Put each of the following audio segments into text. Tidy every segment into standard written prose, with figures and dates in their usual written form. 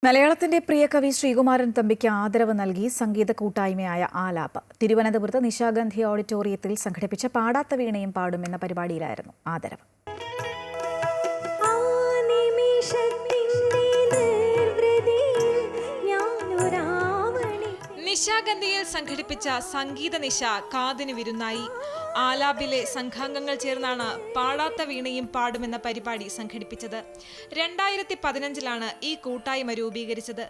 മലയാളത്തിന്റെ പ്രിയ കവി ശ്രീകുമാരൻ തമ്പിക്ക് ആദരവ് നൽകി സംഗീത കൂട്ടായ്മയായ ആലാപ് തിരുവനന്തപുരത്ത് നിശാഗന്ധി ഓഡിറ്റോറിയത്തിൽ സംഘടിപ്പിച്ച പാടാത്ത വീണയും പാടും എന്ന പരിപാടിയിലായിരുന്നു ആദരവ്. നിശാഗന്ധിയിൽ സംഘടിപ്പിച്ച സംഗീത നിശ കാതിന് വിരുന്നായി. ആലാപിലെ സംഘാംഗങ്ങൾ ചേർന്നാണ് പാടാത്ത വീണയും പാടുമെന്ന പരിപാടി സംഘടിപ്പിച്ചത്. 2015 ഈ കൂട്ടായ്മ രൂപീകരിച്ചത്.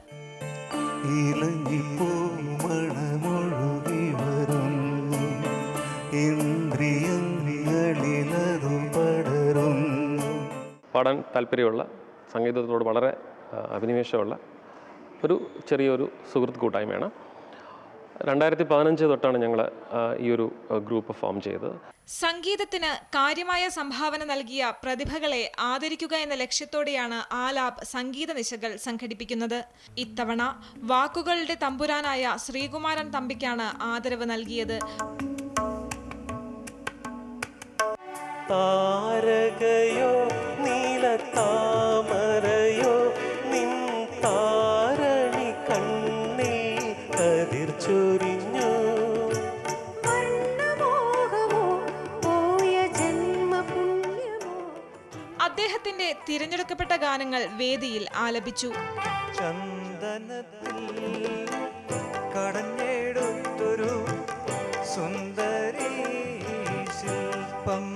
പാടാൻ താല്പര്യമുള്ള, സംഗീതത്തോട് വളരെ അഭിനിവേശമുള്ള ചെറിയൊരു സുഹൃത്ത് കൂട്ടായ്മയാണ്. 2015 തൊട്ടാണ് ഞങ്ങൾ ഈ ഒരു ഗ്രൂപ്പ് ഫോം ചെയ്തത്. സംഗീതത്തിന് കാര്യമായ സംഭാവന നൽകിയ പ്രതിഭകളെ ആദരിക്കുക എന്ന ലക്ഷ്യത്തോടെയാണ് ആലാപ് സംഗീത നിശകൾ സംഘടിപ്പിക്കുന്നത്. ഇത്തവണ വാക്കുകളുടെ തമ്പുരാനായ ശ്രീകുമാരൻ തമ്പിക്കാണ് ആദരവ് നൽകിയത്. താരകയോ നീലത്താമരയോ നിൻ താരണി കണ്ണേ കതിർച്ചൊരിഞ്ഞു അദ്ദേഹത്തിന്റെ തിരഞ്ഞെടുക്കപ്പെട്ട ഗാനങ്ങൾ വേദിയിൽ ആലപിച്ചു. ചന്ദനത്തിൽ കടഞ്ഞെടുത്തൊരു സുന്ദരി ശില്പം.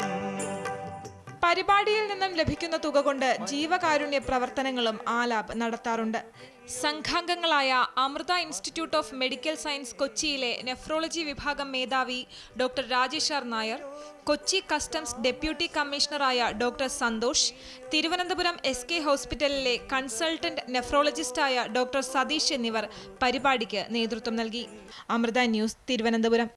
പരിപാടിയിൽ നിന്നും ലഭിക്കുന്ന തുക കൊണ്ട് ജീവകാരുണ്യ പ്രവർത്തനങ്ങളും ആലാപ് നടത്താറുണ്ട്. സംഘാംഗങ്ങളായ Amrita institute of medical science കൊച്ചിയിലെ നെഫ്രോളജി വിഭാഗം മേധാവി doctor Rajesh R Nair, Kochi customs deputy കമ്മീഷണറായ ഡോക്ടർ സന്തോഷ്, തിരുവനന്തപുരം SK ഹോസ്പിറ്റലിലെ കൺസൾട്ടന്റ് നെഫ്രോളജിസ്റ്റായ ഡോക്ടർ സതീഷ് എന്നിവർ പരിപാടിക്ക് നേതൃത്വം നൽകി. അമൃത ന്യൂസ്, തിരുവനന്തപുരം.